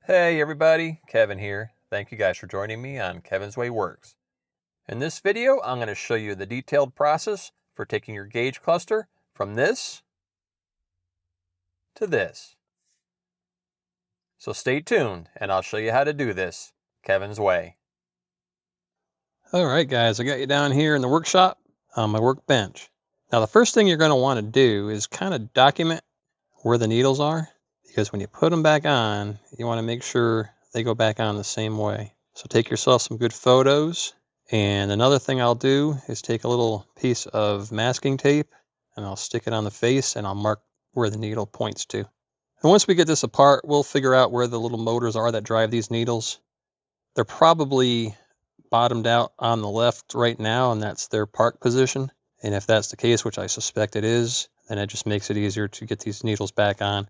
Hey everybody, Kevin here. Thank you guys for joining me on Kevin's Way Works. In this video, I'm going to show you the detailed process for taking your gauge cluster from this to this. So stay tuned and I'll show you how to do this Kevin's way. Alright guys, I got you down here in the workshop on my workbench. Now the first thing you're going to want to do is kind of document where the needles are, because when you put them back on, you want to make sure they go back on the same way. So take yourself some good photos, and another thing I'll do is take a little piece of masking tape and I'll stick it on the face and I'll mark where the needle points to. And once we get this apart, we'll figure out where the little motors are that drive these needles. They're probably bottomed out on the left right now, and that's their park position. And if that's the case, which I suspect it is, then it just makes it easier to get these needles back on.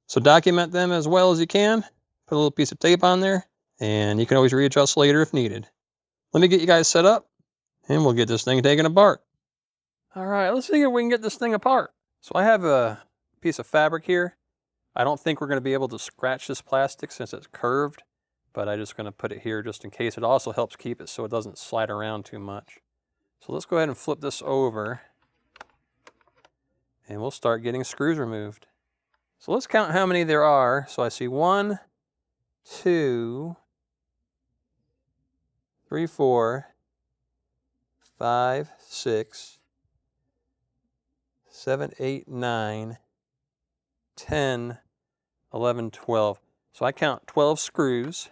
So document them as well as you can. Put a little piece of tape on there, and you can always readjust later if needed. Let me get you guys set up, and we'll get this thing taken apart. All right, let's see if we can get this thing apart. So I have a piece of fabric here. I don't think we're going to be able to scratch this plastic since it's curved, but I'm just going to put it here just in case. It also helps keep it so it doesn't slide around too much. So let's go ahead and flip this over and we'll start getting screws removed. So let's count how many there are. So I see 1, 2, 3, 4, 5, 6, 7, 8, 9, 10, 11, 12. So I count 12 screws.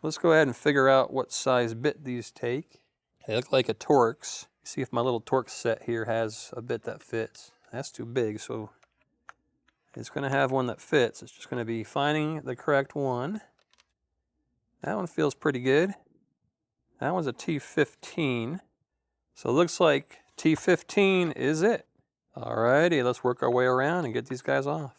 Let's go ahead and figure out what size bit these take. They look like a Torx. See if my little Torx set here has a bit that fits. That's too big, so it's going to have one that fits. It's just going to be finding the correct one. That one feels pretty good. That one's a T15. So it looks like T15 is it. Alrighty, let's work our way around and get these guys off.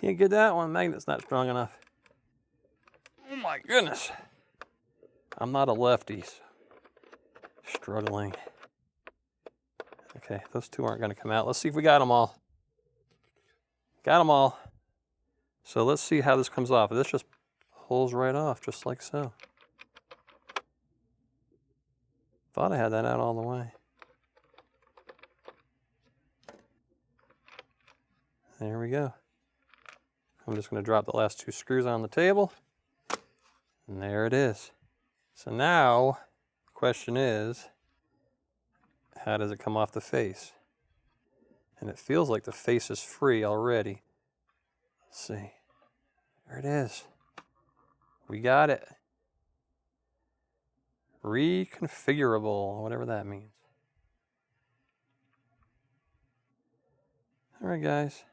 Can't get that one, magnet's not strong enough. Oh my goodness. I'm not a lefty, so struggling. Okay, those two aren't going to come out. Let's see if we got them all. Got them all. So let's see how this comes off. This just pulls right off, just like so. Thought I had that out all the way. There we go. I'm just going to drop the last 2 screws on the table. And there it is. So now, the question is, how does it come off the face? And it feels like the face is free already. Let's see. There it is. We got it. Reconfigurable, whatever that means. All right, guys.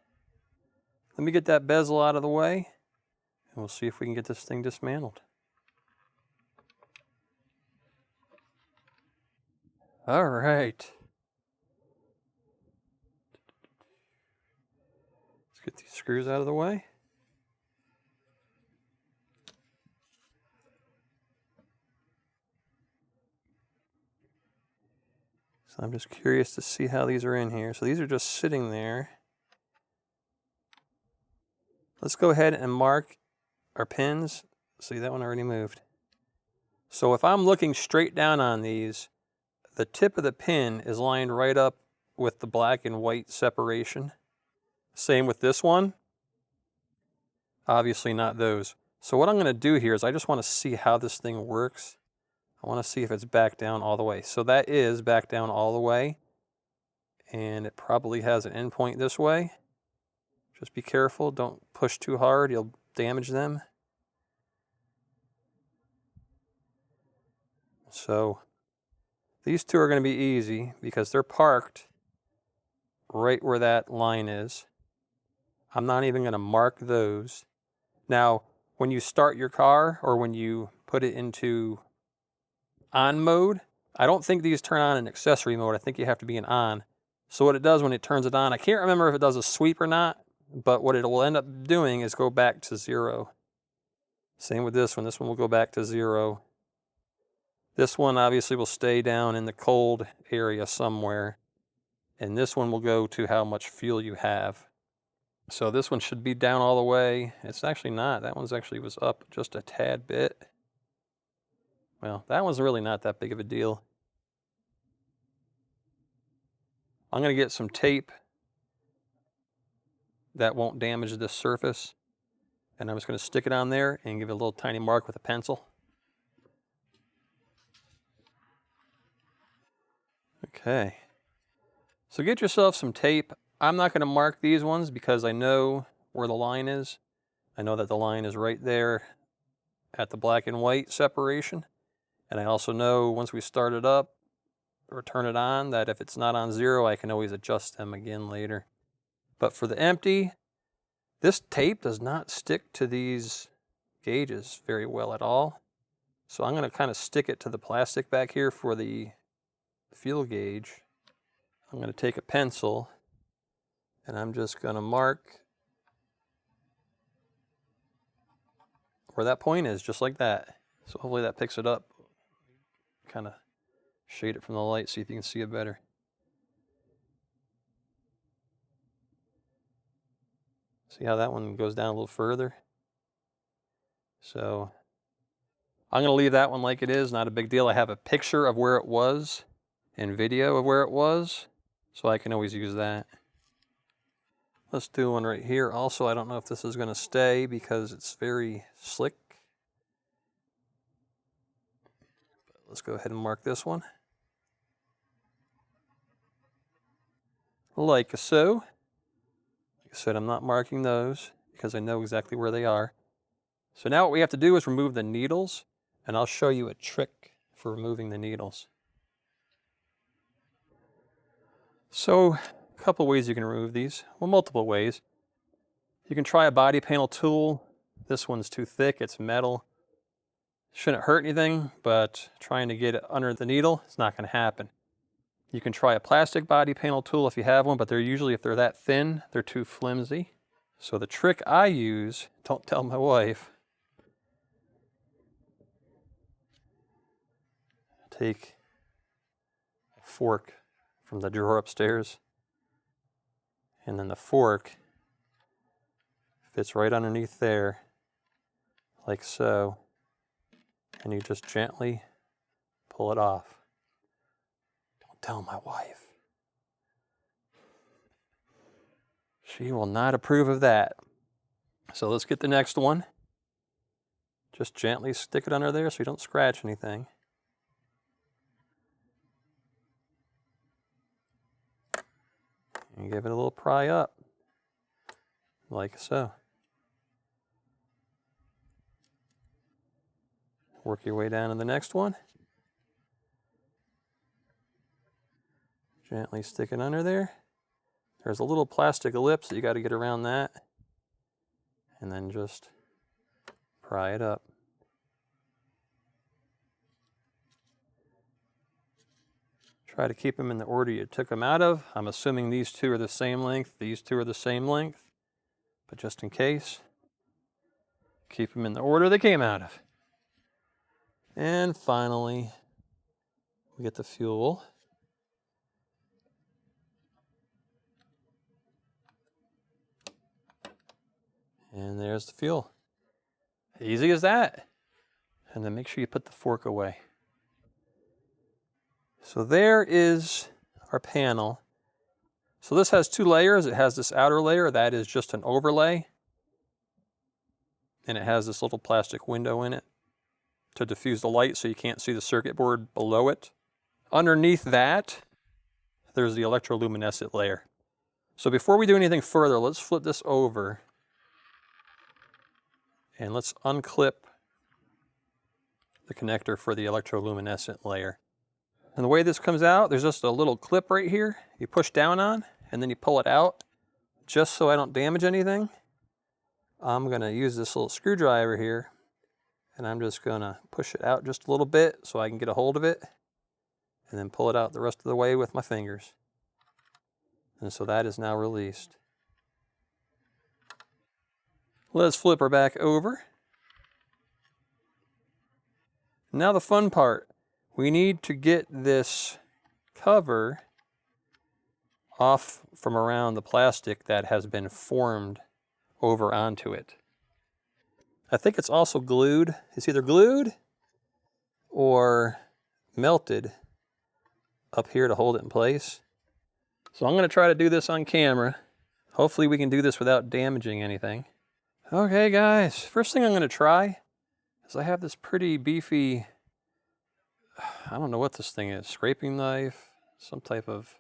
Let me get that bezel out of the way, and we'll see if we can get this thing dismantled. All right. Let's get these screws out of the way. So I'm just curious to see how these are in here. So these are just sitting there. Let's go ahead and mark our pins. See, that one already moved. So if I'm looking straight down on these, the tip of the pin is lined right up with the black and white separation. Same with this one. Obviously not those. So what I'm going to do here is I just want to see how this thing works. I want to see if it's back down all the way. So that is back down all the way. And it probably has an endpoint this way. Just be careful, don't push too hard, you'll damage them. So these two are going to be easy because they're parked right where that line is. I'm not even going to mark those. Now, when you start your car or when you put it into on mode, I don't think these turn on in accessory mode. I think you have to be in on. So what it does when it turns it on, I can't remember if it does a sweep or not, but what it will end up doing is go back to 0. Same with this one. This one will go back to 0. This one obviously will stay down in the cold area somewhere. And this one will go to how much fuel you have. So this one should be down all the way. It's actually not. That one's actually was up just a tad bit. Well, that one's really not that big of a deal. I'm going to get some tape that won't damage this surface. And I'm just going to stick it on there and give it a little tiny mark with a pencil. Okay. So get yourself some tape. I'm not going to mark these ones because I know where the line is. I know that the line is right there at the black and white separation. And I also know once we start it up or turn it on that if it's not on 0, I can always adjust them again later. But for the empty, this tape does not stick to these gauges very well at all. So I'm going to kind of stick it to the plastic back here for the fuel gauge. I'm going to take a pencil and I'm just going to mark where that point is, just like that. So hopefully that picks it up. Kind of shade it from the light, see if you can see it better. See how that one goes down a little further? So I'm going to leave that one like it is, not a big deal. I have a picture of where it was and video of where it was, so I can always use that. Let's do one right here. Also, I don't know if this is going to stay because it's very slick. But let's go ahead and mark this one. Like so. Like I said, I'm not marking those because I know exactly where they are. So now what we have to do is remove the needles, and I'll show you a trick for removing the needles. So a couple ways you can remove these. Well, multiple ways. You can try a body panel tool. This one's too thick, it's metal. Shouldn't hurt anything, but trying to get it under the needle, it's not going to happen. You can try a plastic body panel tool if you have one, but they're usually, if they're that thin, they're too flimsy. So the trick I use, don't tell my wife, take a fork from the drawer upstairs, and then the fork fits right underneath there, like so, and you just gently pull it off. Don't tell my wife. She will not approve of that. So let's get the next one. Just gently stick it under there so you don't scratch anything. And give it a little pry up, like so. Work your way down to the next one. Gently stick it under there. There's a little plastic ellipse that you got to get around that. And then just pry it up. Try to keep them in the order you took them out of. I'm assuming these two are the same length, these two are the same length. But just in case, keep them in the order they came out of. And finally, we get the fuel. And there's the fuel. Easy as that. And then make sure you put the fork away. So there is our panel. So this has two layers. It has this outer layer that is just an overlay. And it has this little plastic window in it to diffuse the light so you can't see the circuit board below it. Underneath that, there's the electroluminescent layer. So before we do anything further, let's flip this over and let's unclip the connector for the electroluminescent layer. And the way this comes out, there's just a little clip right here you push down on, and then you pull it out just so I don't damage anything. I'm going to use this little screwdriver here, and I'm just going to push it out just a little bit so I can get a hold of it, and then pull it out the rest of the way with my fingers. And so that is now released. Let's flip her back over. Now the fun part. We need to get this cover off from around the plastic that has been formed over onto it. I think it's also glued. It's either glued or melted up here to hold it in place. So I'm going to try to do this on camera. Hopefully we can do this without damaging anything. Okay guys, first thing I'm going to try is I have this pretty beefy, I don't know what this thing is, scraping knife, some type of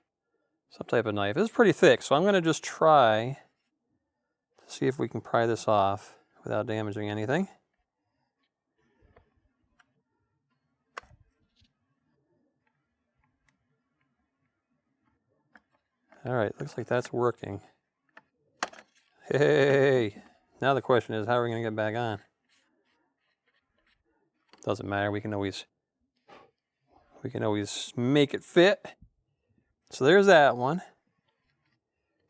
knife. It's pretty thick, so I'm going to just try to see if we can pry this off without damaging anything. All right, looks like that's working. Hey, now the question is, how are we going to get back on? Doesn't matter, we can always make it fit. So there's that one.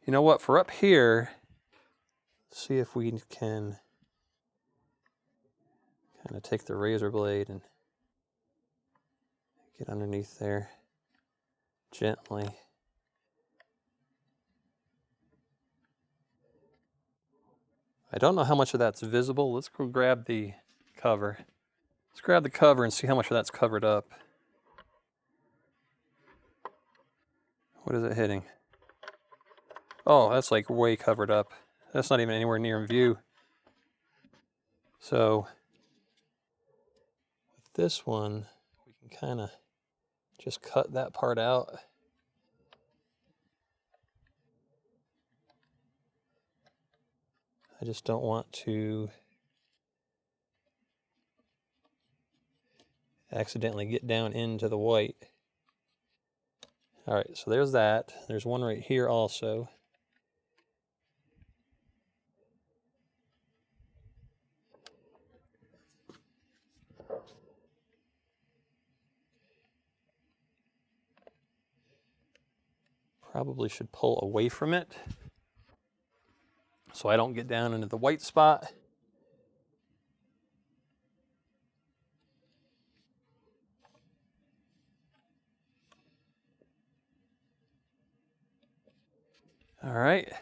You know what, for up here, let's see if we can kind of take the razor blade and get underneath there gently. I don't know how much of that's visible. Let's go grab the cover. Let's grab the cover and see how much of that's covered up. What is it hitting? Oh, that's like way covered up. That's not even anywhere near in view. So with this one, we can kind of just cut that part out. I just don't want to accidentally get down into the white. All right, so there's that. There's one right here also. Probably should pull away from it so I don't get down into the white spot. All right,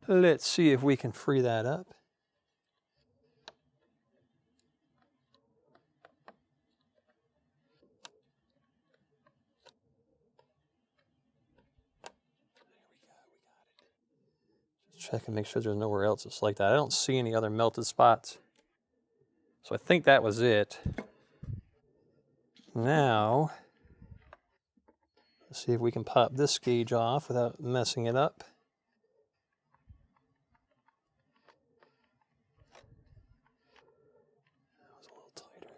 let's see if we can free that up. Check and make sure there's nowhere else it's like that. I don't see any other melted spots. So I think that was it. Now, let's see if we can pop this gauge off without messing it up. That was a little tighter.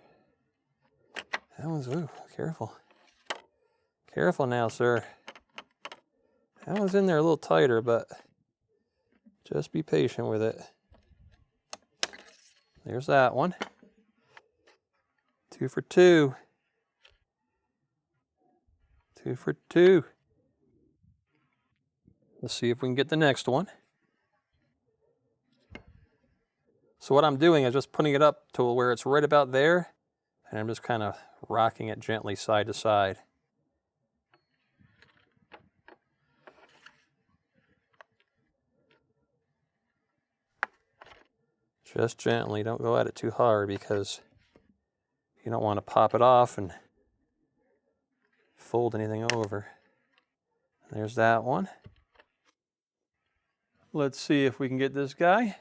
That was, ooh, careful. Careful now, sir. That was in there a little tighter, but just be patient with it. There's that one. 2 for 2. 2 for 2. Let's see if we can get the next one. So what I'm doing is just putting it up to where it's right about there, and I'm just kind of rocking it gently side to side. Just gently, don't go at it too hard because you don't want to pop it off and fold anything over. There's that one. Let's see if we can get this guy.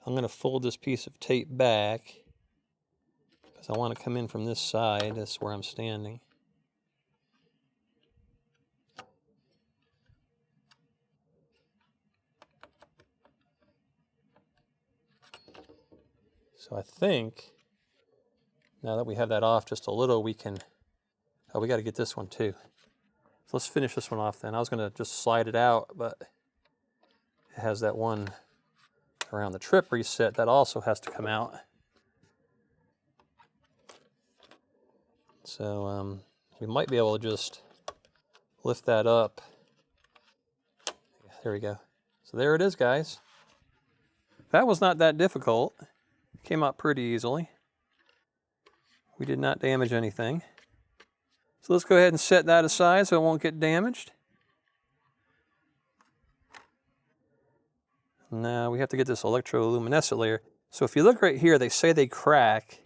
I'm going to fold this piece of tape back because I want to come in from this side. That's where I'm standing. So I think now that we have that off just a little, we can, oh, we got to get this one too. So let's finish this one off then. I was going to just slide it out, but it has that one around the trip reset that also has to come out. So we might be able to just lift that up. There we go. So there it is, guys. That was not that difficult. It came out pretty easily. We did not damage anything. So let's go ahead and set that aside so it won't get damaged. Now we have to get this electroluminescent layer. So if you look right here, they say they crack.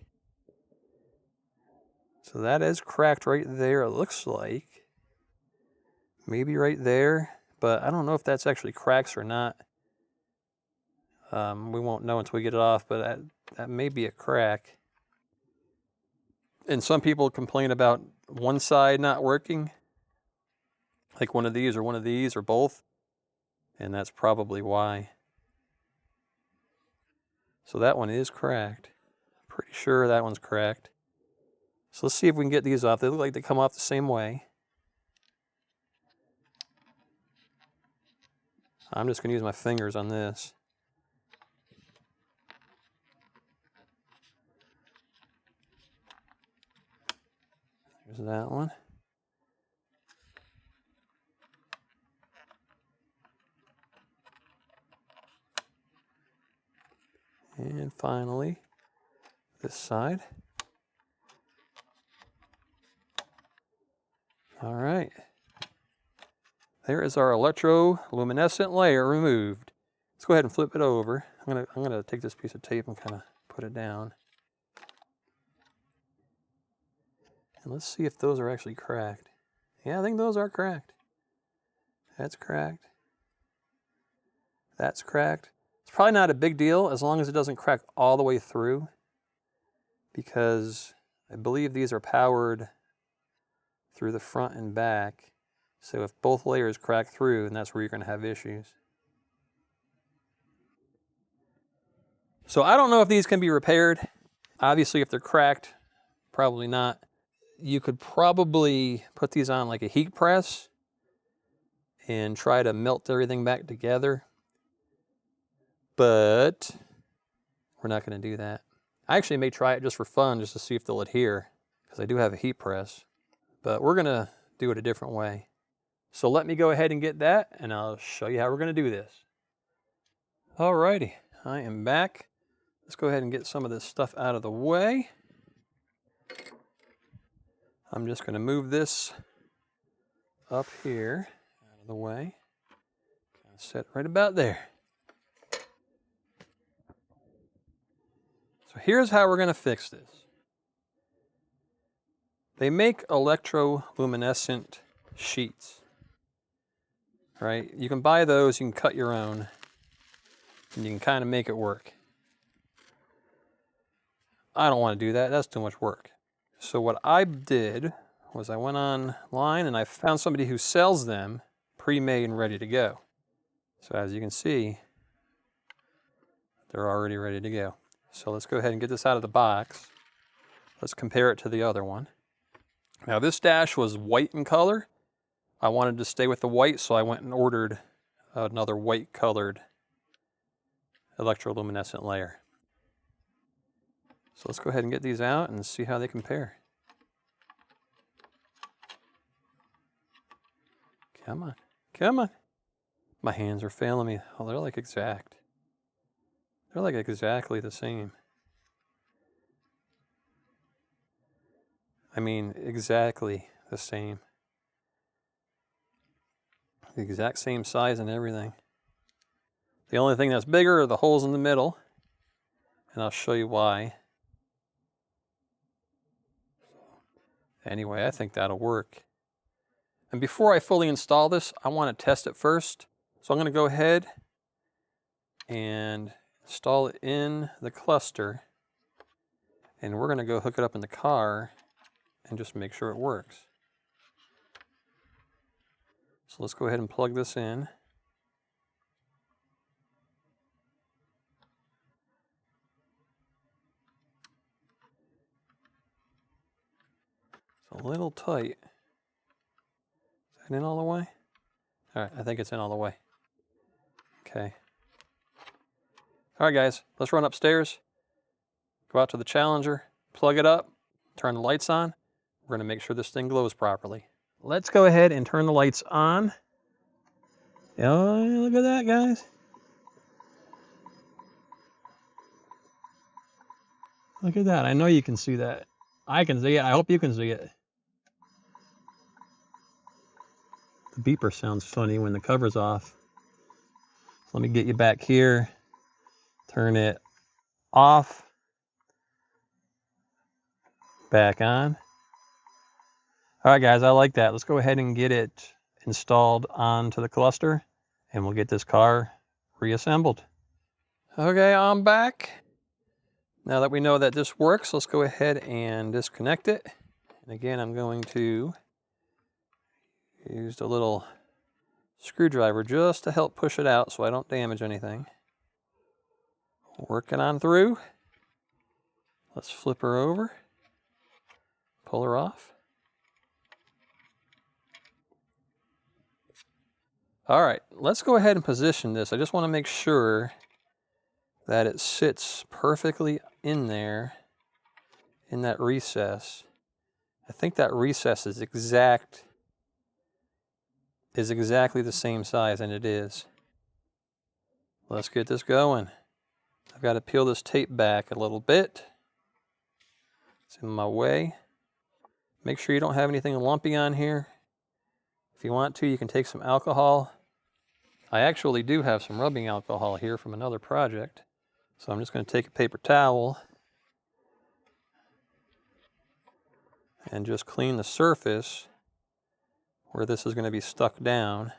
So that is cracked right there, it looks like. Maybe right there, but I don't know if that's actually cracks or not. We won't know until we get it off, but that may be a crack. And some people complain about one side not working, like one of these or both, and that's probably why. So that one is cracked. Pretty sure that one's cracked. So let's see if we can get these off. They look like they come off the same way. I'm just going to use my fingers on this. There's that one. And finally, this side. All right. There is our electroluminescent layer removed. Let's go ahead and flip it over. I'm gonna take this piece of tape and kind of put it down. And let's see if those are actually cracked. Yeah, I think those are cracked. That's cracked. That's cracked. It's probably not a big deal as long as it doesn't crack all the way through, because I believe these are powered through the front and back. So if both layers crack through, then that's where you're going to have issues. So I don't know if these can be repaired. Obviously, if they're cracked, probably not. You could probably put these on like a heat press and try to melt everything back together. But we're not going to do that. I actually may try it just for fun, just to see if they'll adhere, because I do have a heat press. But we're going to do it a different way. So let me go ahead and get that, and I'll show you how we're going to do this. Alrighty, I am back. Let's go ahead and get some of this stuff out of the way. I'm just going to move this up here, out of the way. Set right about there. So here's how we're going to fix this. They make electroluminescent sheets, right? You can buy those, you can cut your own, and you can kind of make it work. I don't want to do that, that's too much work. So what I did was I went online and I found somebody who sells them pre-made and ready to go. So as you can see, they're already ready to go. So let's go ahead and get this out of the box. Let's compare it to the other one. Now this dash was white in color. I wanted to stay with the white, so I went and ordered another white colored electroluminescent layer. So let's go ahead and get these out and see how they compare. Come on, come on. My hands are failing me. Oh, they're like exact. They're like exactly the same. I mean, exactly the same. The exact same size and everything. The only thing that's bigger are the holes in the middle, and I'll show you why. Anyway, I think that'll work. And before I fully install this, I want to test it first. So I'm going to go ahead and install it in the cluster, and we're going to go hook it up in the car and just make sure it works. So let's go ahead and plug this in. It's a little tight. Is that in all the way? All right, I think it's in all the way. Okay, All right, guys, let's run upstairs, go out to the Challenger, plug it up, turn the lights on. We're gonna make sure this thing glows properly. Let's go ahead and turn the lights on. Oh, look at that, guys. Look at that. I know you can see that. I can see it. I hope you can see it. The beeper sounds funny when the cover's off. So let me get you back here. Turn it off. Back on. All right, guys, I like that. Let's go ahead and get it installed onto the cluster, and we'll get this car reassembled. Okay, I'm back. Now that we know that this works, let's go ahead and disconnect it. And again, I'm going to use the little screwdriver just to help push it out so I don't damage anything. Working on through. Let's flip her over. Pull her off. All right, let's go ahead and position this. I just want to make sure that it sits perfectly in there, in that recess. I think that recess is exactly the same size, and it is. Let's get this going. I've got to peel this tape back a little bit. It's in my way. Make sure you don't have anything lumpy on here. If you want to, you can take some alcohol. I actually do have some rubbing alcohol here from another project. So I'm just going to take a paper towel and just clean the surface where this is going to be stuck down,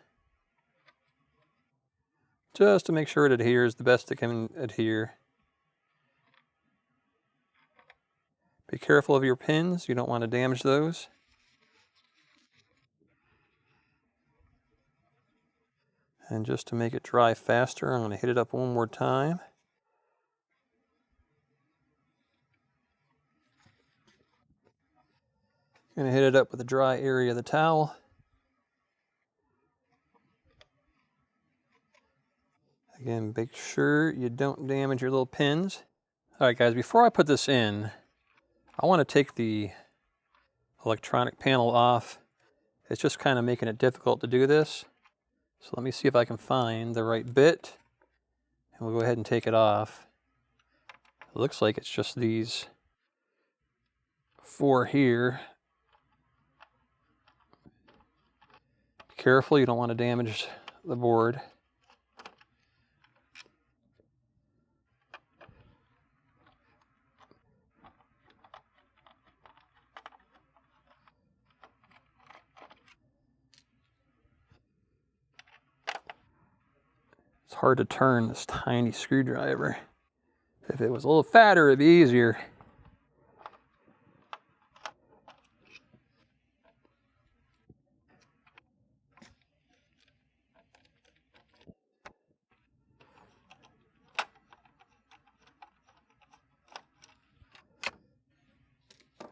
just to make sure it adheres the best it can adhere. Be careful of your pins, you don't want to damage those. And just to make it dry faster, I'm going to hit it up one more time. Going to hit it up with the dry area of the towel. Again, make sure you don't damage your little pins. All right, guys, before I put this in, I want to take the electronic panel off. It's just kind of making it difficult to do this. So let me see if I can find the right bit, and we'll go ahead and take it off. It looks like it's just these 4 here. Be careful, you don't want to damage the board. It's hard to turn this tiny screwdriver. If it was a little fatter, it'd be easier.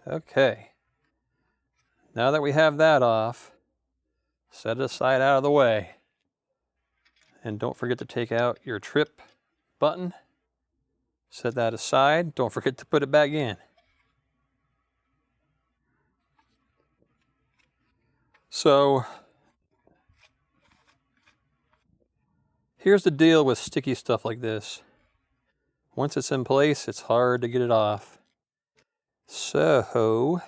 Okay. Now that we have that off, set it aside out of the way. And don't forget to take out your trip button. Set that aside. Don't forget to put it back in. So, here's the deal with sticky stuff like this. Once it's in place, it's hard to get it off. So,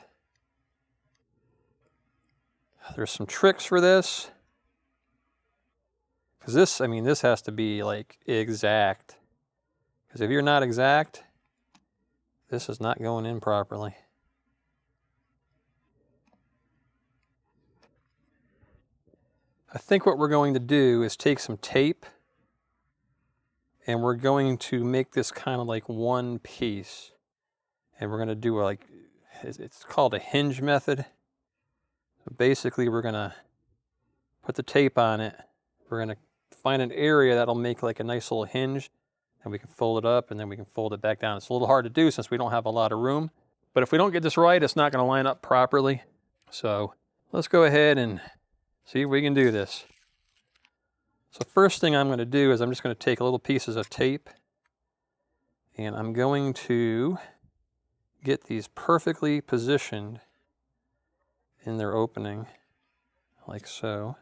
there's some tricks for this. Because this has to be like exact. Because if you're not exact, this is not going in properly. I think what we're going to do is take some tape, and we're going to make this kind of like one piece. And we're going to do it's called a hinge method. So basically we're going to put the tape on it. We're going to find an area that'll make like a nice little hinge, and we can fold it up and then we can fold it back down. It's a little hard to do since we don't have a lot of room, but if we don't get this right, it's not going to line up properly. So let's go ahead and see if we can do this. So first thing I'm going to do is I'm just going to take little pieces of tape, And I'm going to get these perfectly positioned in their opening, like so.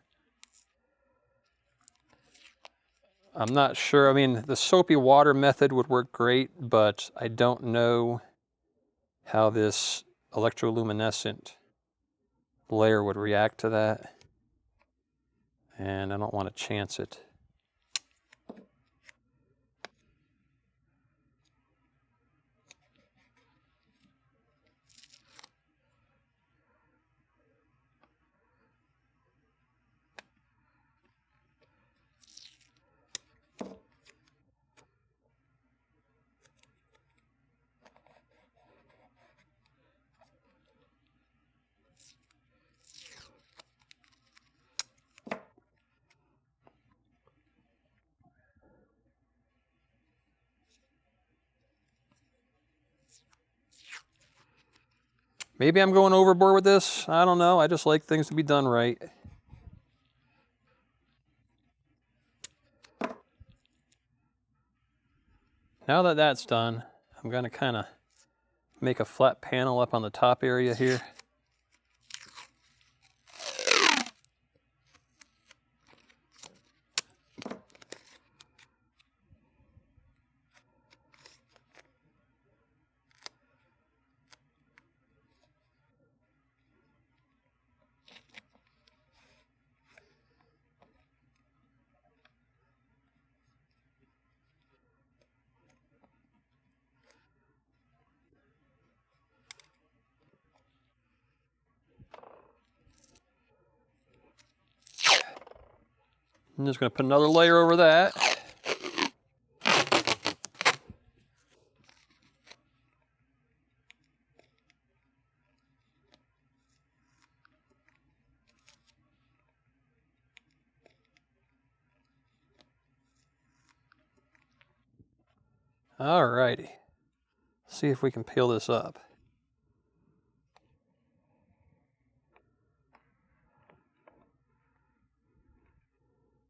I'm not sure, I mean, the soapy water method would work great, but I don't know how this electroluminescent layer would react to that. And I don't want to chance it. Maybe I'm going overboard with this. I don't know. I just like things to be done right. Now that that's done, I'm going to kind of make a flat panel up on the top area here. I'm just going to put another layer over that. Alrighty. See if we can peel this up.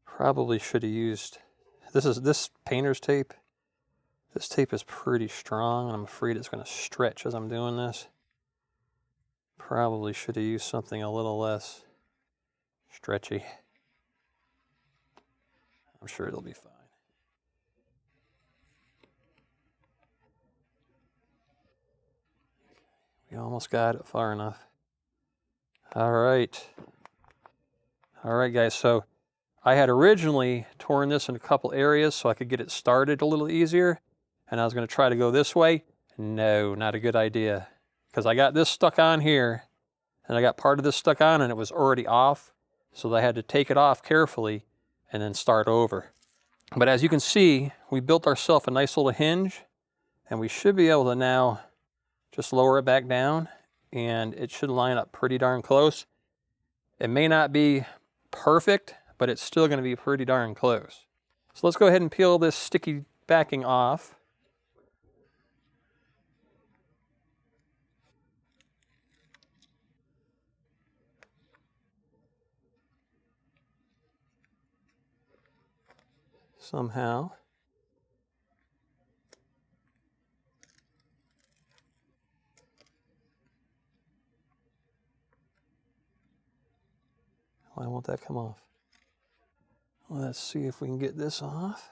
Probably should have used, this painter's tape. This tape is pretty strong, and I'm afraid it's going to stretch as I'm doing this. Probably should have used something a little less stretchy. I'm sure it'll be fine. We almost got it far enough. All right. All right, guys, so I had originally torn this in a couple areas so I could get it started a little easier, and I was going to try to go this way. No, not a good idea, because I got this stuck on here, and I got part of this stuck on, and it was already off, so I had to take it off carefully and then start over. But as you can see, we built ourselves a nice little hinge, and we should be able to now just lower it back down, and it should line up pretty darn close. It may not be perfect, but it's still going to be pretty darn close. So let's go ahead and peel this sticky backing off. Somehow. Why won't that come off? Let's see if we can get this off.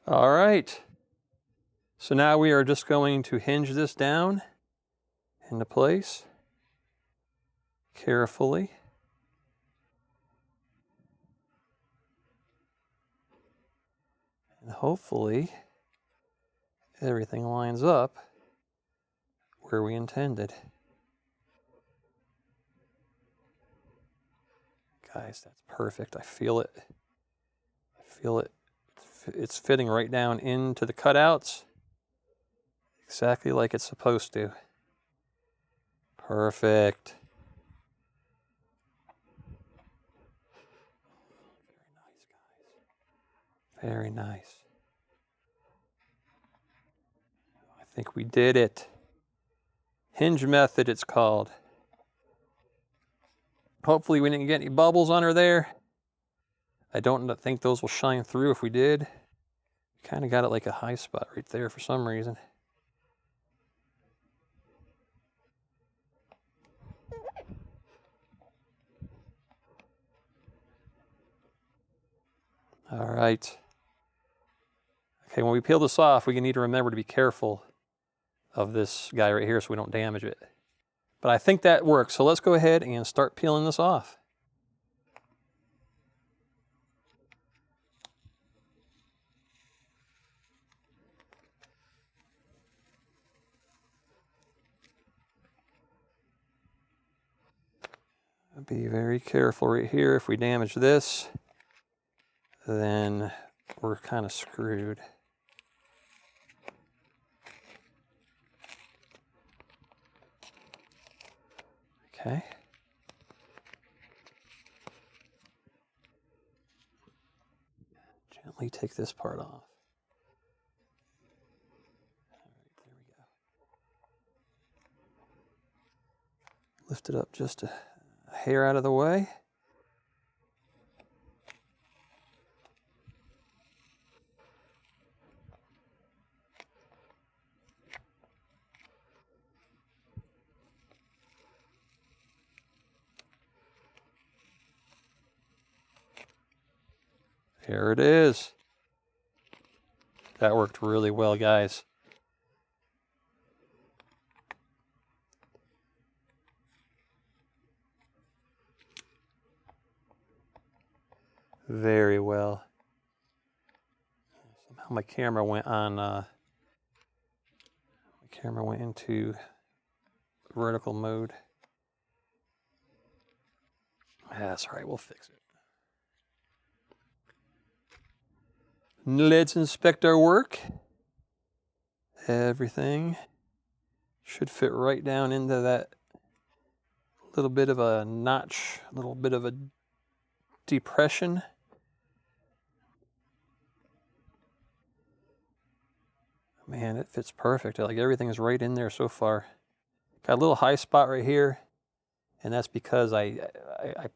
All right. So now we are just going to hinge this down into place carefully. And hopefully everything lines up where we intended. Guys, that's perfect. I feel it. I feel it. It's fitting right down into the cutouts. Exactly like it's supposed to. Perfect. Very nice, guys. Very nice. I think we did it. Hinge method, it's called. Hopefully we didn't get any bubbles under there. I don't think those will shine through if we did. Kind of got it like a high spot right there for some reason. All right. Okay, when we peel this off, we need to remember to be careful of this guy right here so we don't damage it. But I think that works, so let's go ahead and start peeling this off. Be very careful right here. If we damage this, then we're kind of screwed. Okay. Gently take this part off. All right, there we go. Lift it up just a hair out of the way. Here it is. That worked really well, guys. Very well. Somehow my camera went into vertical mode. That's all right, we'll fix it. Let's inspect our work. Everything should fit right down into that little bit of a notch, a little bit of a depression. Man, it fits perfect. Like everything is right in there so far. Got a little high spot right here, and that's because I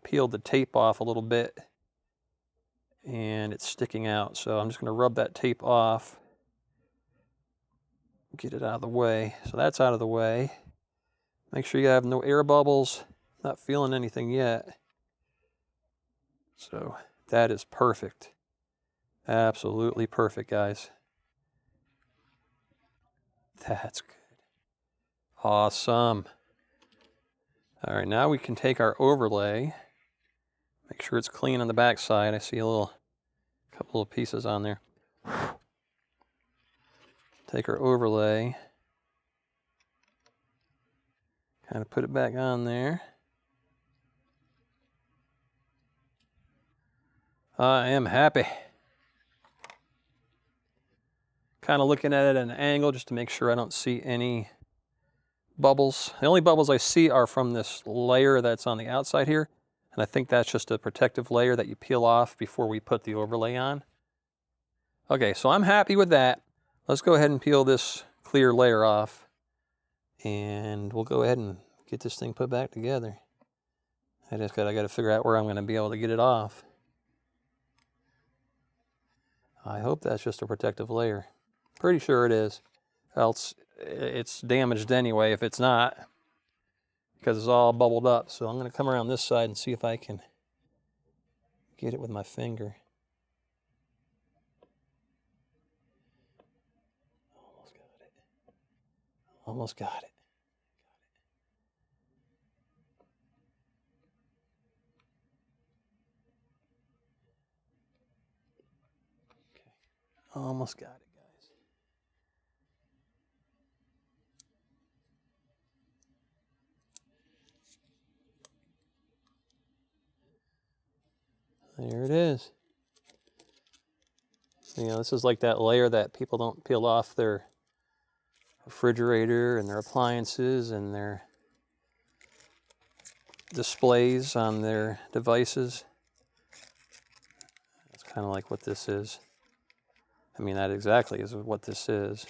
peeled the tape off a little bit and it's sticking out. So I'm just going to rub that tape off, get it out of the way. So that's out of the way. Make sure you have no air bubbles. Not feeling anything yet. So that is perfect. Absolutely perfect, guys. That's good. Awesome. All right, now we can take our overlay. Make sure it's clean on the back side. I see a couple of pieces on there. Take our overlay. Kind of put it back on there. I am happy. Kind of looking at it at an angle just to make sure I don't see any bubbles. The only bubbles I see are from this layer that's on the outside here, and I think that's just a protective layer that you peel off before we put the overlay on. Okay, so I'm happy with that. Let's go ahead and peel this clear layer off, and we'll go ahead and get this thing put back together. I got to figure out where I'm going to be able to get it off. I hope that's just a protective layer. Pretty sure it is. Else it's damaged anyway if it's not, because it's all bubbled up. So I'm going to come around this side and see if I can get it with my finger. Almost got it. Okay. Almost got it, guys. There it is. You know, this is like that layer that people don't peel off their refrigerator and their appliances and their displays on their devices. That's kind of like what this is. I mean, that exactly is what this is.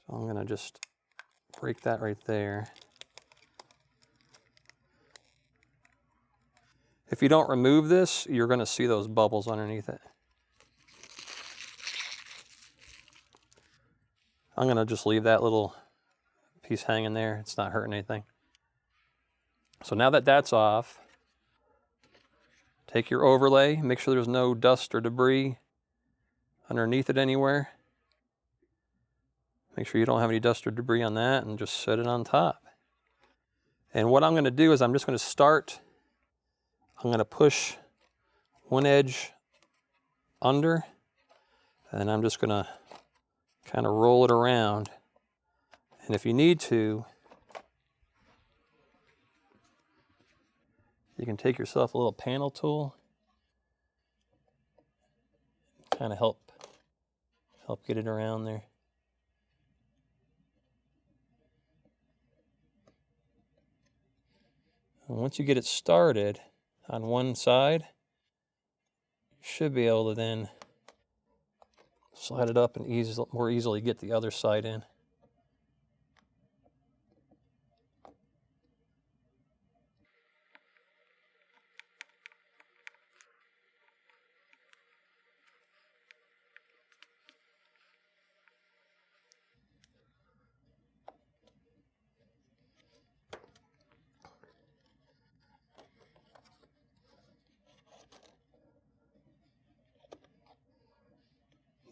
So I'm going to just break that right there. If you don't remove this, you're going to see those bubbles underneath it. I'm going to just leave that little piece hanging there. It's not hurting anything. So now that that's off, take your overlay, make sure there's no dust or debris underneath it anywhere. Make sure you don't have any dust or debris on that, and just set it on top. And what I'm going to do is I'm just going to start, I'm going to push one edge under, and I'm just going to kind of roll it around. And if you need to, you can take yourself a little panel tool, kind of help get it around there. And once you get it started on one side, you should be able to then slide it up and more easily get the other side in.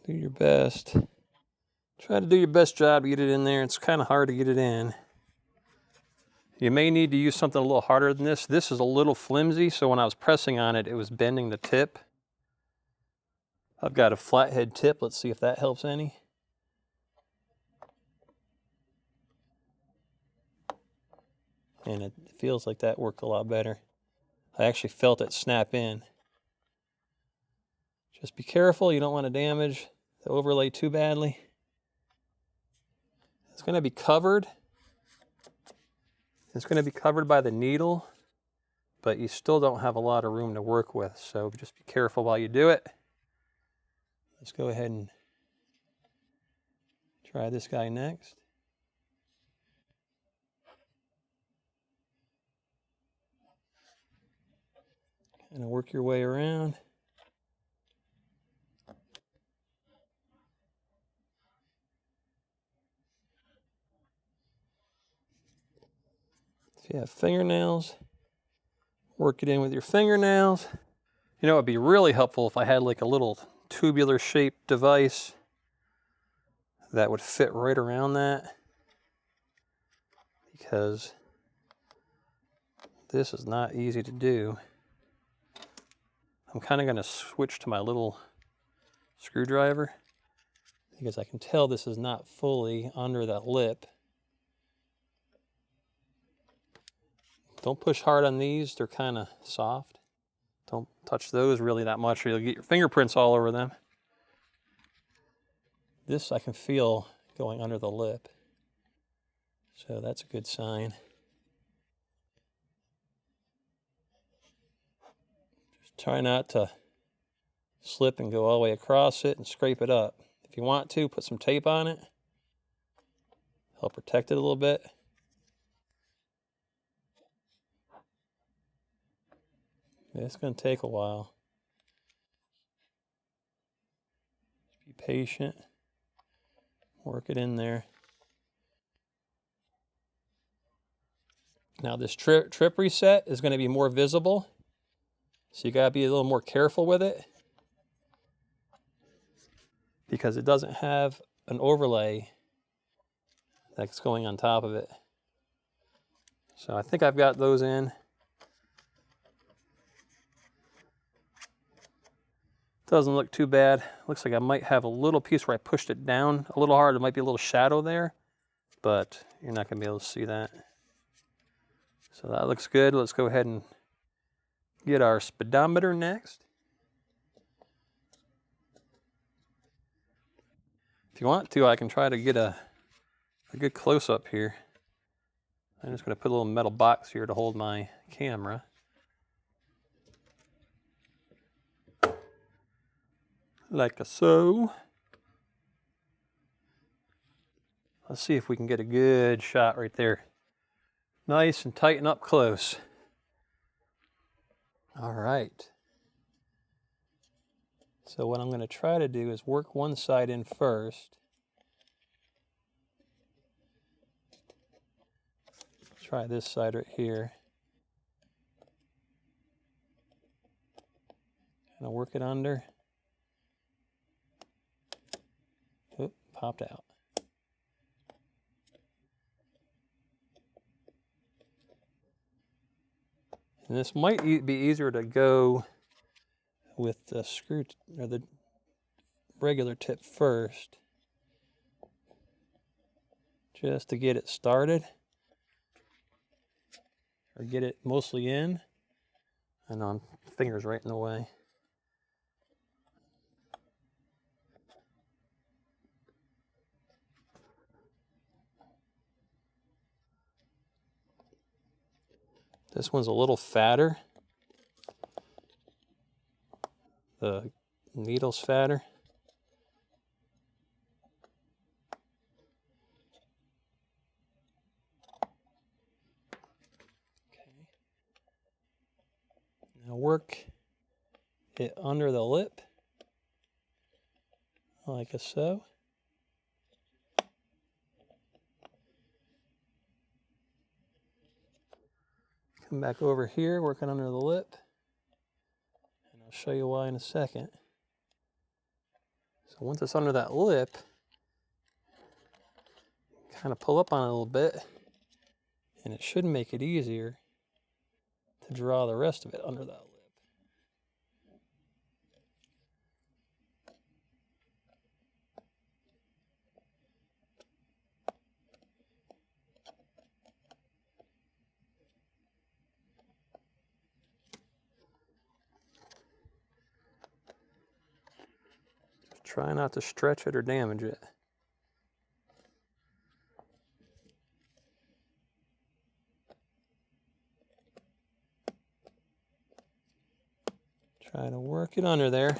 Do your best. Try to do your best job to get it in there. It's kind of hard to get it in. You may need to use something a little harder than this. This is a little flimsy, so when I was pressing on it, it was bending the tip. I've got a flathead tip. Let's see if that helps any. And it feels like that worked a lot better. I actually felt it snap in. Just be careful, you don't want to damage the overlay too badly. It's going to be covered. It's going to be covered by the needle, but you still don't have a lot of room to work with, so just be careful while you do it. Let's go ahead and try this guy next. Kind of work your way around. If you have fingernails, work it in with your fingernails. You know, it'd be really helpful if I had like a little tubular shaped device that would fit right around that, because this is not easy to do. I'm kind of going to switch to my little screwdriver because I can tell this is not fully under that lip. Don't push hard on these, they're kind of soft. Don't touch those really that much or you'll get your fingerprints all over them. This I can feel going under the lip, so that's a good sign. Just try not to slip and go all the way across it and scrape it up. If you want to, put some tape on it. Help protect it a little bit. It's going to take a while. Just be patient. Work it in there. Now this trip reset is going to be more visible, so you got to be a little more careful with it because it doesn't have an overlay that's going on top of it. So I think I've got those in. Doesn't look too bad. Looks like I might have a little piece where I pushed it down a little hard. There might be a little shadow there, but you're not going to be able to see that. So that looks good. Let's go ahead and get our speedometer next. If you want to, I can try to get a good close-up here. I'm just going to put a little metal box here to hold my camera. Like so. Let's see if we can get a good shot right there. Nice and tight and up close. All right. So what I'm going to try to do is work one side in first. Try this side right here. Kind of work it under. Oop, popped out. And this might be easier to go with the screw or the regular tip first, just to get it started or get it mostly in. I know my finger's right in the way. This one's a little fatter. The needle's fatter. Okay. Now work it under the lip, like so. Come back over here, working under the lip. And I'll show you why in a second. So once it's under that lip, kind of pull up on it a little bit, and it should make it easier to draw the rest of it under that lip. Try not to stretch it or damage it. Try to work it under there.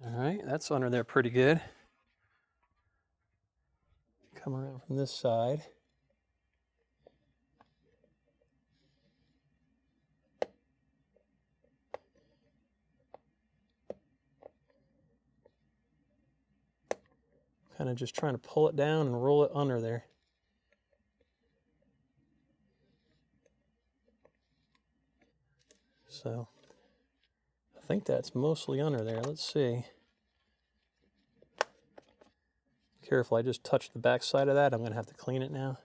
All right, that's under there pretty good. Come around from this side. Kind of just trying to pull it down and roll it under there. So I think that's mostly under there. Let's see. Careful, I just touched the back side of that. I'm going to have to clean it now.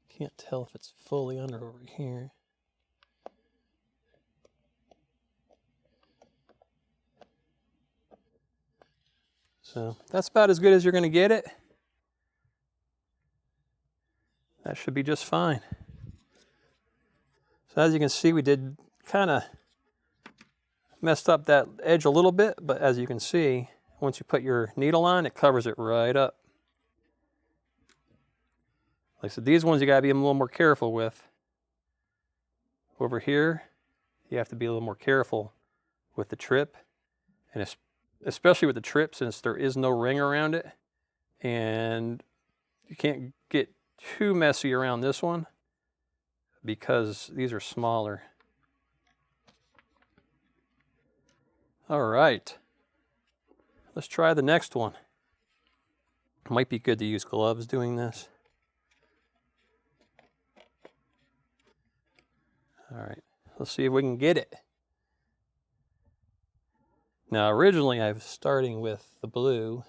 Can't tell if it's fully under over here. So that's about as good as you're going to get it. That should be just fine. So as you can see, we did kind of messed up that edge a little bit, but as you can see, once you put your needle on, it covers it right up. Like I said, these ones you got to be a little more careful with. Over here, you have to be a little more careful with the trip, and especially with the trip, since there is no ring around it, and you can't get too messy around this one because these are smaller. All right, let's try the next one. It might be good to use gloves doing this. All right, let's see if we can get it. Now, originally I was starting with the blue.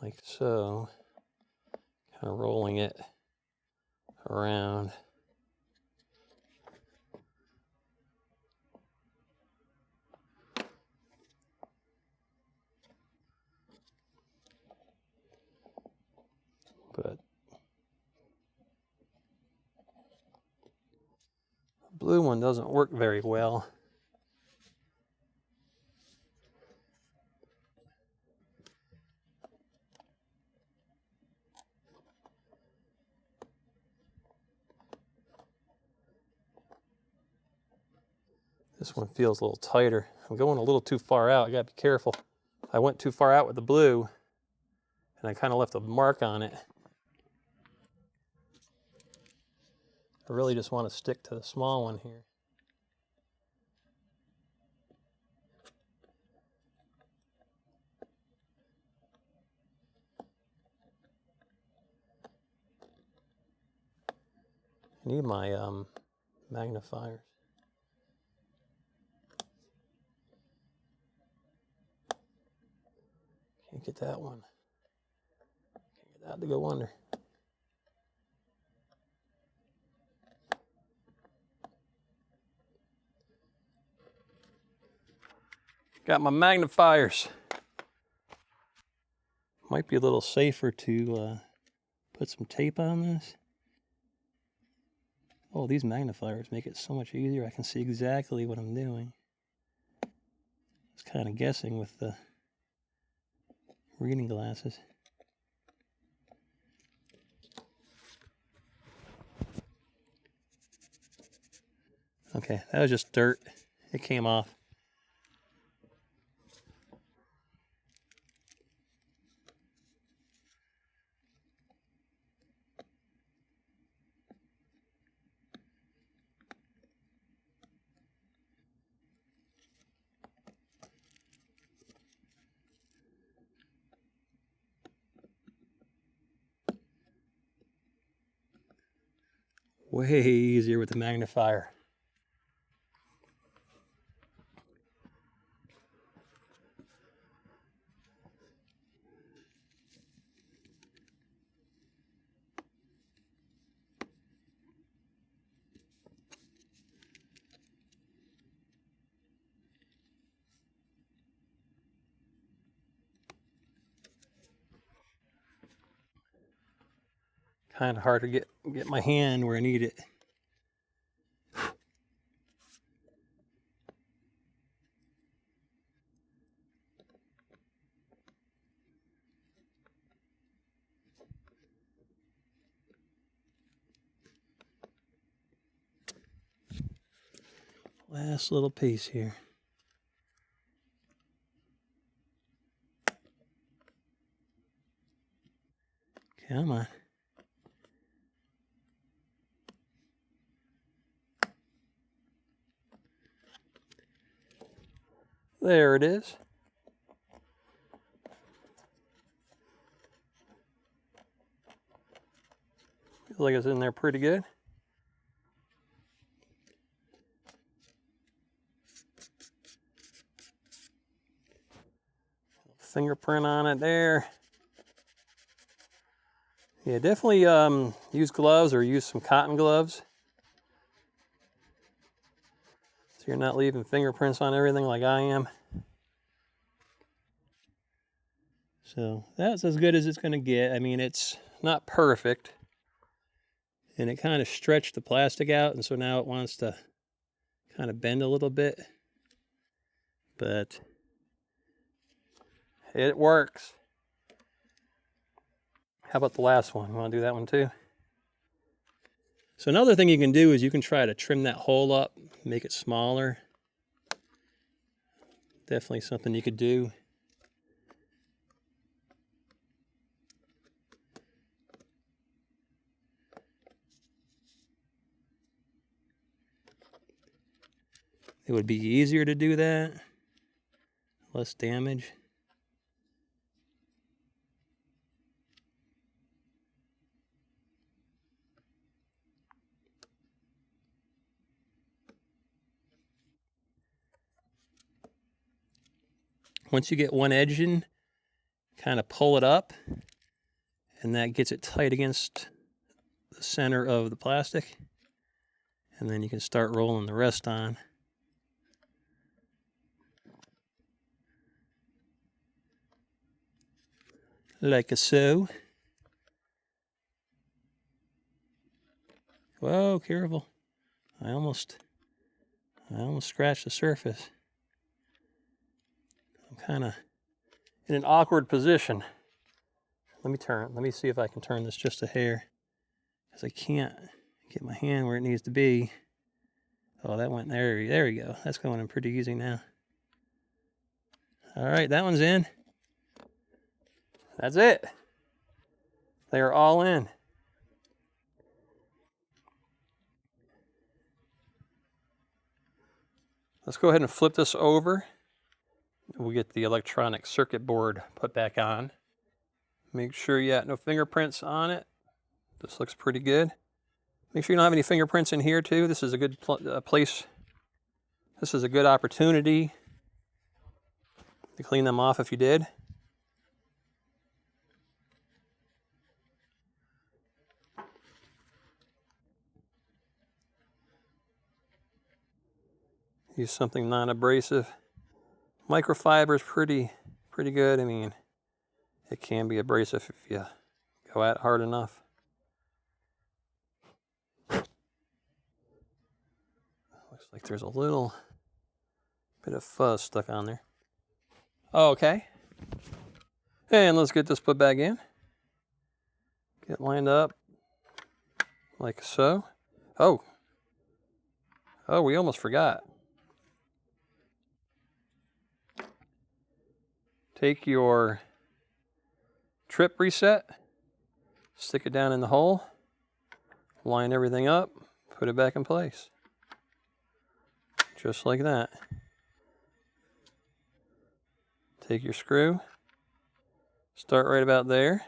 Like so, kind of rolling it around. But Blue one doesn't work very well. This one feels a little tighter. I'm going a little too far out. I gotta be careful. I went too far out with the blue and I kind of left a mark on it. I really just want to stick to the small one here. I need my magnifiers. Can't get that one. Can't get that to go under. Got my magnifiers. Might be a little safer to put some tape on this. Oh, these magnifiers make it so much easier. I can see exactly what I'm doing. I was kind of guessing with the reading glasses. Okay, that was just dirt. It came off. Way easier with the magnifier. Kind of hard to get my hand where I need it. Last little piece here. Come on. There it is. Feels like it's in there pretty good. Fingerprint on it there. Yeah, definitely use gloves or use some cotton gloves, so you're not leaving fingerprints on everything like I am. So that's as good as it's going to get. I mean, it's not perfect, and it kind of stretched the plastic out, and so now it wants to kind of bend a little bit, but it works. How about the last one? You want to do that one too? So another thing you can do is you can try to trim that hole up, make it smaller. Definitely something you could do. It would be easier to do that, less damage. Once you get one edge in, kind of pull it up, and that gets it tight against the center of the plastic. And then you can start rolling the rest on. Like so. Whoa, careful. I almost I almost scratched the surface. I'm kind of in an awkward position. Let me turn. Let me see if I can turn this just a hair, because I can't get my hand where it needs to be. Oh, that went there. There we go. That's going in pretty easy now. All right, that one's in. That's it. They are all in. Let's go ahead and flip this over. We'll get the electronic circuit board put back on. Make sure you got no fingerprints on it. This looks pretty good. Make sure you don't have any fingerprints in here too. This is a good place. This is a good opportunity to clean them off if you did. Use something non-abrasive. Microfiber is pretty good. I mean, it can be abrasive if you go at it hard enough. Looks like there's a little bit of fuzz stuck on there. Okay. And let's get this put back in. Get lined up like so. Oh, we almost forgot. Take your trip reset, stick it down in the hole, line everything up, put it back in place. Just like that. Take your screw, start right about there.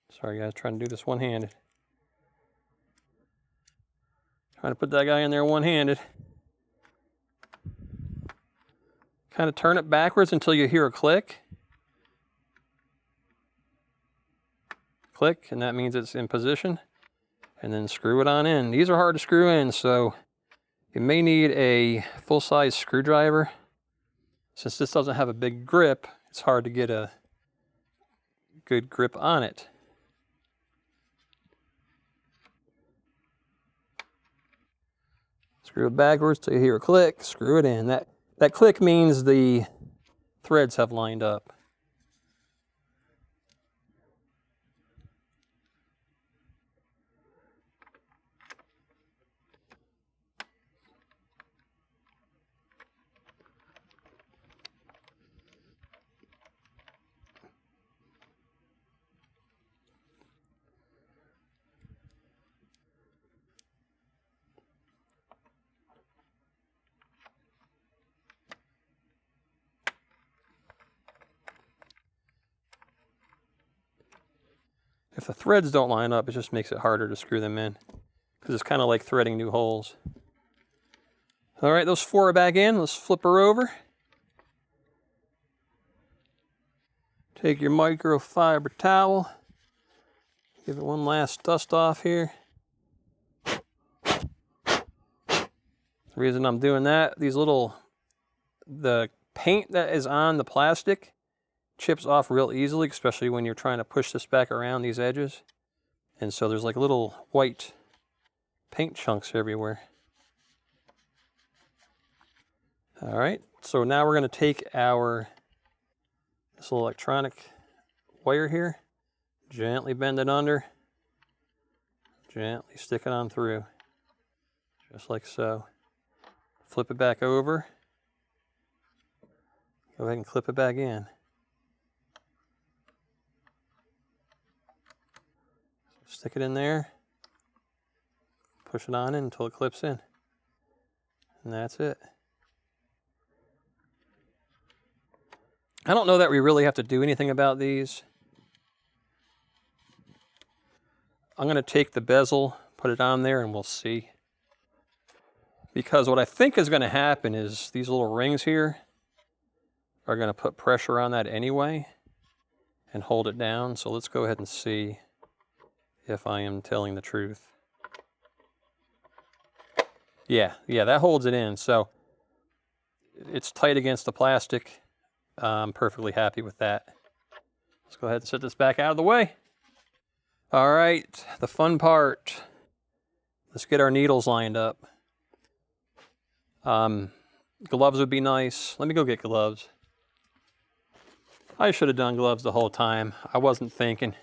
Sorry guys, trying to do this one-handed. Trying to put that guy in there one-handed. Kind of turn it backwards until you hear a click. Click, and that means it's in position. And then screw it on in. These are hard to screw in, so you may need a full-size screwdriver. Since this doesn't have a big grip, it's hard to get a good grip on it. Screw it backwards till you hear a click, screw it in. That click means the threads have lined up. If the threads don't line up, it just makes it harder to screw them in, because it's kind of like threading new holes. All right, those 4 are back in. Let's flip her over. Take your microfiber towel. Give it one last dust off here. The reason I'm doing that, the paint that is on the plastic chips off real easily, especially when you're trying to push this back around these edges. And so there's like little white paint chunks everywhere. All right, so now we're going to take this little electronic wire here, gently bend it under, gently stick it on through, just like so. Flip it back over. Go ahead and clip it back in. Stick it in there, push it on in until it clips in, and that's it. I don't know that we really have to do anything about these. I'm going to take the bezel, put it on there, and we'll see. Because what I think is going to happen is these little rings here are going to put pressure on that anyway and hold it down. So let's go ahead and see if I am telling the truth. Yeah, that holds it in. So it's tight against the plastic. I'm perfectly happy with that. Let's go ahead and set this back out of the way. All right, the fun part. Let's get our needles lined up. Gloves would be nice. Let me go get gloves. I should have done gloves the whole time. I wasn't thinking.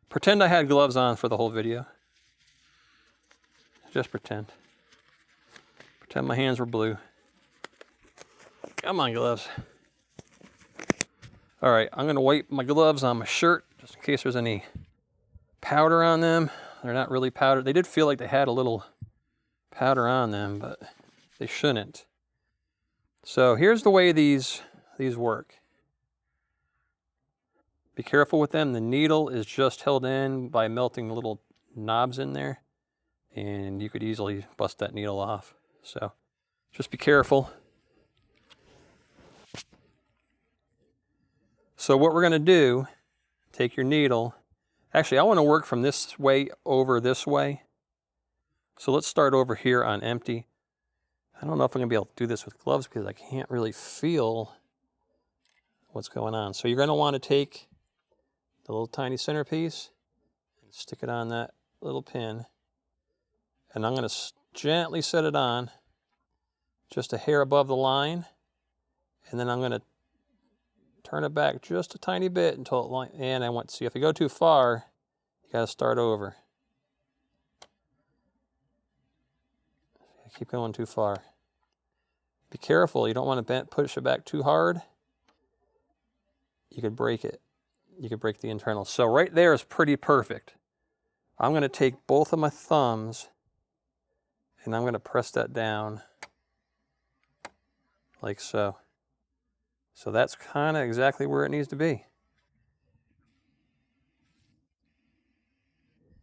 Pretend I had gloves on for the whole video. Just pretend. Pretend my hands were blue. Come on, gloves. All right, I'm gonna wipe my gloves on my shirt just in case there's any powder on them. They're not really powder. They did feel like they had a little powder on them, but they shouldn't. So here's the way these work. Be careful with them. The needle is just held in by melting little knobs in there, and you could easily bust that needle off. So just be careful. So what we're gonna do, take your needle. Actually, I wanna work from this way over this way. So let's start over here on empty. I don't know if I'm gonna be able to do this with gloves because I can't really feel what's going on. So you're gonna wanna take the little tiny centerpiece and stick it on that little pin. And I'm gonna gently set it on just a hair above the line. And then I'm gonna turn it back just a tiny bit until it line, and I want to see if you go too far, you gotta start over. Keep going too far. Be careful, you don't want to push it back too hard. You could break it. You could break the internal. So right there is pretty perfect. I'm gonna take both of my thumbs and I'm gonna press that down like so. So that's kind of exactly where it needs to be.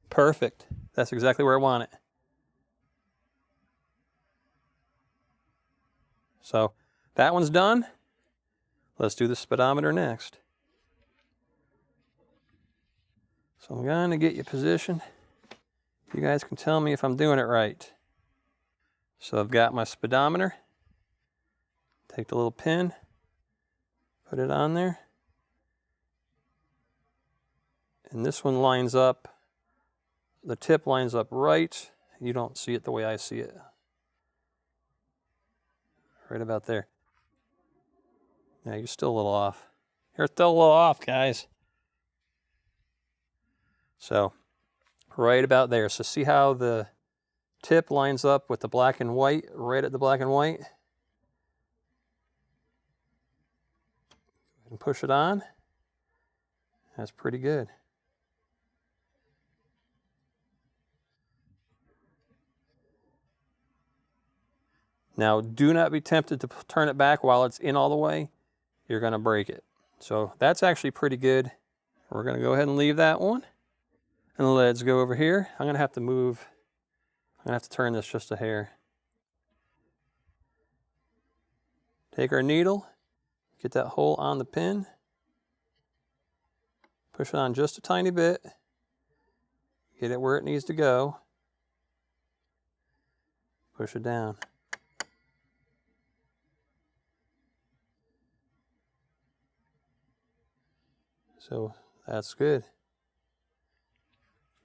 Perfect. That's exactly where I want it. So that one's done. Let's do the speedometer next. So I'm going to get you positioned. You guys can tell me if I'm doing it right. So I've got my speedometer. Take the little pin, put it on there. And this one lines up, the tip lines up right. You don't see it the way I see it. Right about there. Yeah, you're still a little off. You're still a little off, guys. So, right about there. So see how the tip lines up with the black and white, right at the black and white? And push it on. That's pretty good. Now, do not be tempted to turn it back while it's in all the way. You're going to break it. So that's actually pretty good. We're going to go ahead and leave that one. And let's go over here. I'm going to have to move. I'm going to have to turn this just a hair. Take our needle, get that hole on the pin, push it on just a tiny bit, get it where it needs to go, push it down. So that's good.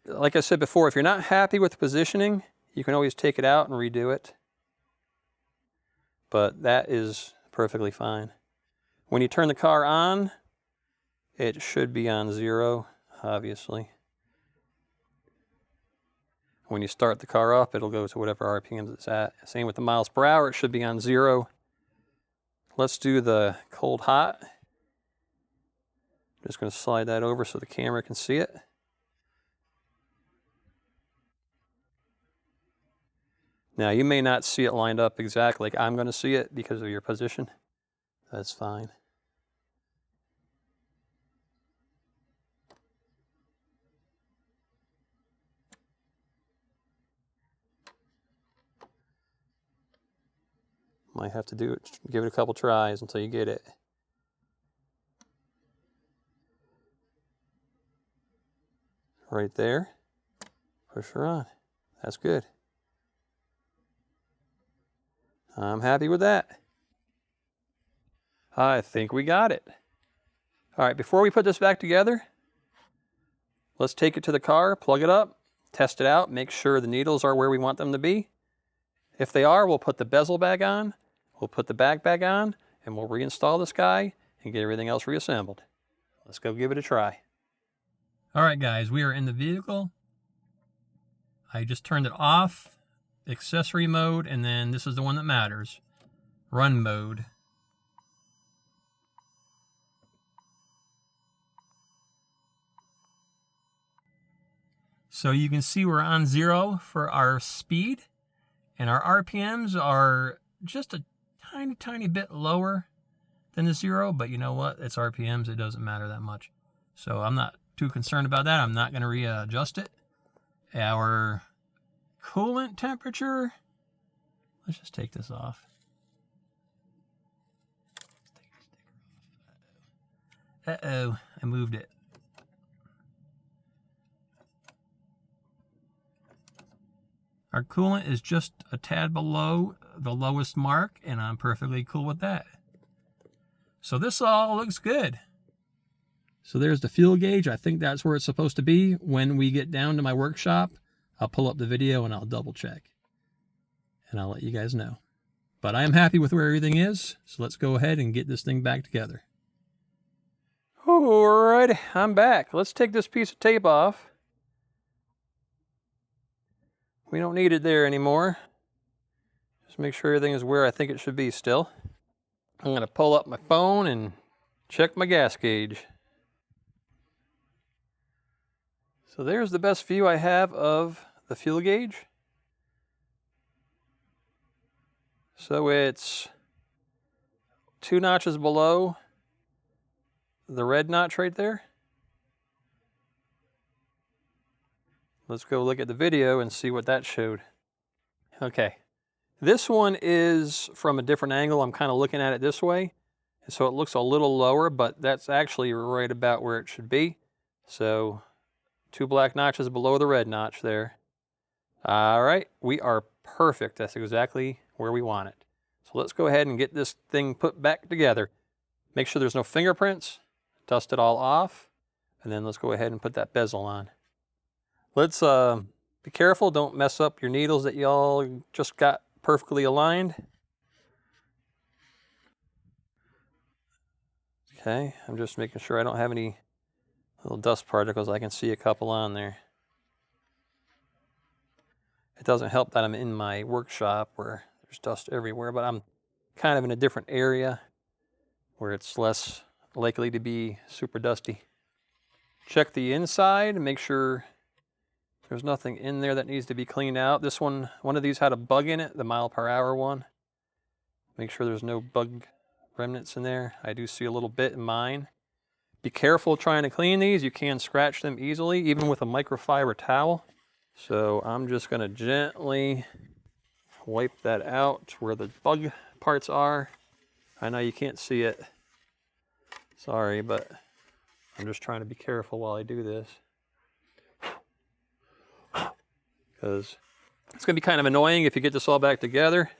Like I said before, if you're not happy with the positioning, you can always take it out and redo it. But that is perfectly fine. When you turn the car on, it should be on 0, obviously. When you start the car up, it'll go to whatever RPMs it's at. Same with the miles per hour, it should be on 0. Let's do the cold hot. Just going to slide that over so the camera can see it. Now you may not see it lined up exactly like I'm going to see it because of your position. That's fine. Might have to do it, give it a couple tries until you get it. Right there. Push her on. That's good. I'm happy with that. I think we got it. All right, before we put this back together, let's take it to the car, plug it up, test it out, make sure the needles are where we want them to be. If they are, we'll put the bezel back on, we'll put the back on, and we'll reinstall this guy and get everything else reassembled. Let's go give it a try. All right, guys, we are in the vehicle. I just turned it off, accessory mode, and then this is the one that matters, run mode. So you can see we're on 0 for our speed, and our RPMs are just a tiny bit lower than the 0, but you know what? It's RPMs, it doesn't matter that much. So I'm not too concerned about that. I'm not going to readjust it. Our coolant temperature, let's just take this off. Uh-oh, I moved it. Our coolant is just a tad below the lowest mark, and I'm perfectly cool with that. So this all looks good. So there's the fuel gauge. I think that's where it's supposed to be. When we get down to my workshop, I'll pull up the video and I'll double check. And I'll let you guys know. But I am happy with where everything is, so let's go ahead and get this thing back together. Alright, I'm back. Let's take this piece of tape off. We don't need it there anymore. Just make sure everything is where I think it should be still. I'm going to pull up my phone and check my gas gauge. So there's the best view I have of the fuel gauge. So it's 2 notches below the red notch right there. Let's go look at the video and see what that showed. Okay, this one is from a different angle. I'm kind of looking at it this way, so it looks a little lower, but that's actually right about where it should be. So 2 black notches below the red notch there. All right, we are perfect. That's exactly where we want it. So let's go ahead and get this thing put back together. Make sure there's no fingerprints, dust it all off, and then let's go ahead and put that bezel on. Let's be careful, don't mess up your needles that y'all just got perfectly aligned. Okay, I'm just making sure I don't have any little dust particles. I can see a couple on there. It doesn't help that I'm in my workshop where there's dust everywhere, but I'm kind of in a different area where it's less likely to be super dusty. Check the inside and make sure there's nothing in there that needs to be cleaned out. This one of these had a bug in it, the mile/hour one. Make sure there's no bug remnants in there. I do see a little bit in mine. Be careful trying to clean these. You can scratch them easily, even with a microfiber towel. So I'm just going to gently wipe that out where the bug parts are. I know you can't see it. Sorry, but I'm just trying to be careful while I do this. Because it's going to be kind of annoying if you get this all back together.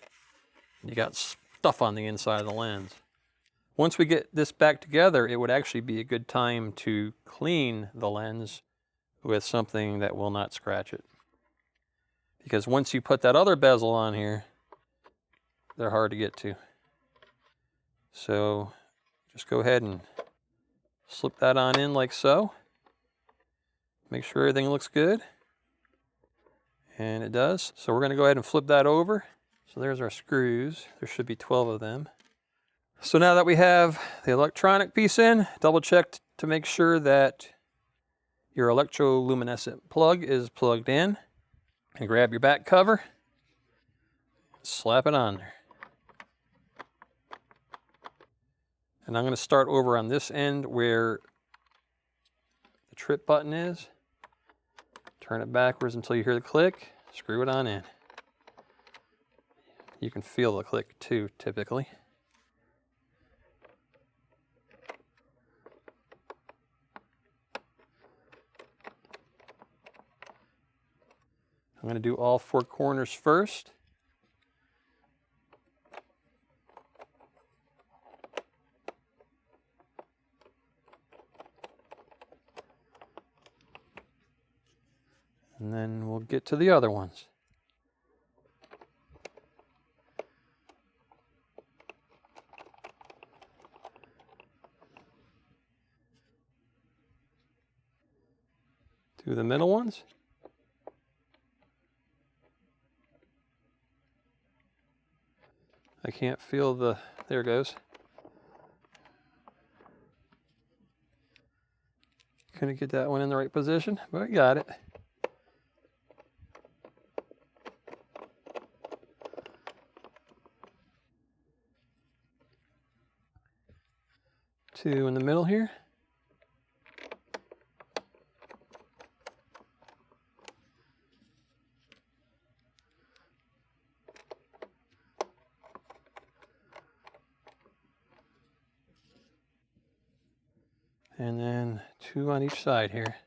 You got stuff on the inside of the lens. Once we get this back together, it would actually be a good time to clean the lens with something that will not scratch it. Because once you put that other bezel on here, they're hard to get to. So just go ahead and slip that on in like so. Make sure everything looks good. And it does. So we're going to go ahead and flip that over. So there's our screws. There should be 12 of them. So now that we have the electronic piece in, double check to make sure that your electroluminescent plug is plugged in. And grab your back cover. Slap it on there. And I'm going to start over on this end where the trip button is. Turn it backwards until you hear the click. Screw it on in. You can feel the click too, typically. I'm going to do all 4 corners first. And then we'll get to the other ones. Do the middle ones. I can't feel the, there it goes. Couldn't get that one in the right position, but I got it. Two in the middle here. And then two on each side here.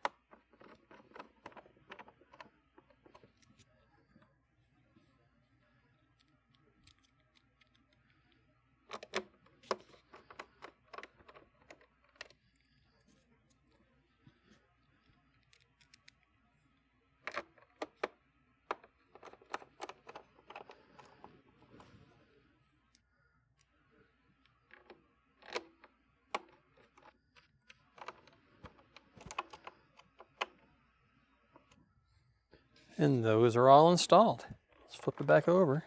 And those are all installed. Let's flip it back over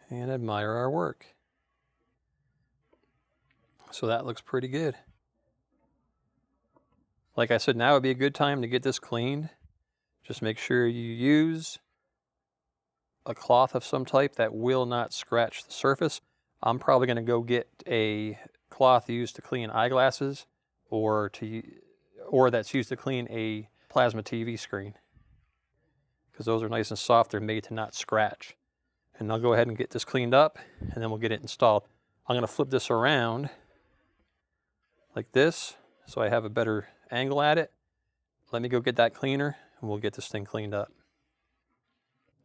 and admire our work. So that looks pretty good. Like I said, now would be a good time to get this cleaned. Just make sure you use a cloth of some type that will not scratch the surface. I'm probably going to go get a cloth used to clean eyeglasses or that's used to clean a plasma TV screen, because those are nice and soft. They're made to not scratch. And I'll go ahead and get this cleaned up, and then we'll get it installed. I'm going to flip this around like this so I have a better angle at it. Let me go get that cleaner, and we'll get this thing cleaned up.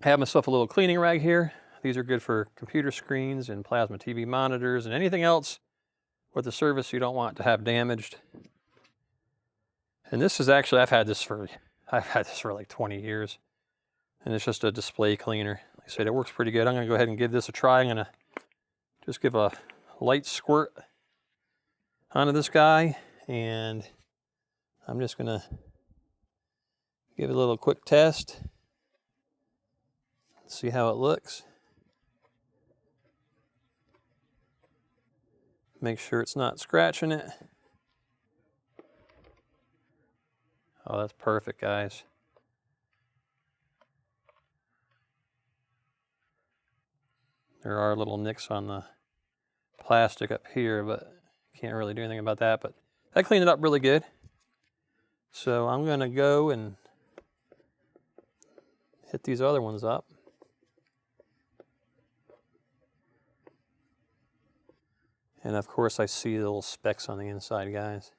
I have myself a little cleaning rag here. These are good for computer screens and plasma TV monitors and anything else with the surface you don't want to have damaged. And this is actually, I've had this for like 20 years. And it's just a display cleaner. Like I said, it works pretty good. I'm going to go ahead and give this a try. I'm going to just give a light squirt onto this guy, and I'm just going to give it a little quick test. See how it looks. Make sure it's not scratching it. Oh, that's perfect, guys. There are little nicks on the plastic up here, but can't really do anything about that. But that cleaned it up really good. So I'm going to go and hit these other ones up. And of course I see the little specks on the inside, guys.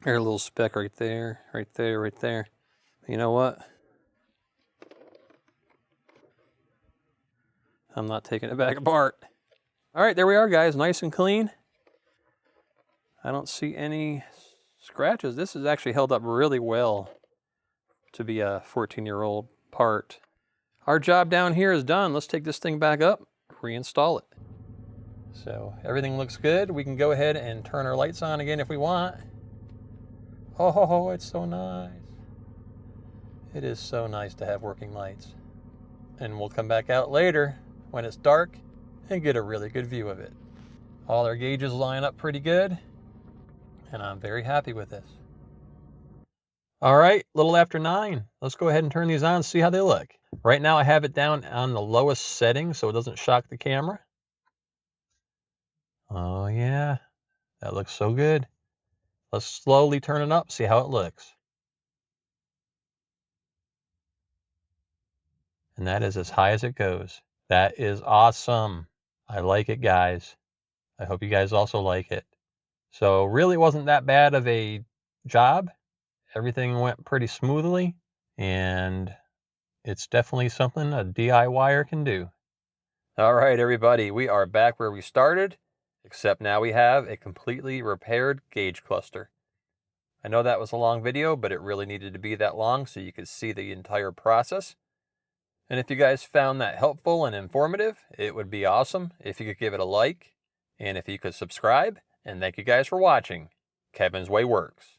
There's a little speck right there, right there, right there. You know what? I'm not taking it back apart. All right, there we are, guys. Nice and clean. I don't see any scratches. This is actually held up really well to be a 14-year-old part. Our job down here is done. Let's take this thing back up, reinstall it. So everything looks good. We can go ahead and turn our lights on again if we want. Oh, it's so nice. It is so nice to have working lights. And we'll come back out later when it's dark and get a really good view of it. All our gauges line up pretty good, and I'm very happy with this. All right, a little after 9. Let's go ahead and turn these on and see how they look. Right now I have it down on the lowest setting so it doesn't shock the camera. Oh yeah, that looks so good. Let's slowly turn it up, see how it looks. And that is as high as it goes. That is awesome. I like it, guys. I hope you guys also like it. So really wasn't that bad of a job. Everything went pretty smoothly, and it's definitely something a DIYer can do. All right, everybody, we are back where we started, except now we have a completely repaired gauge cluster. I know that was a long video, but it really needed to be that long so you could see the entire process. And if you guys found that helpful and informative, it would be awesome if you could give it a like, and if you could subscribe, and thank you guys for watching. Kevin's Way Works.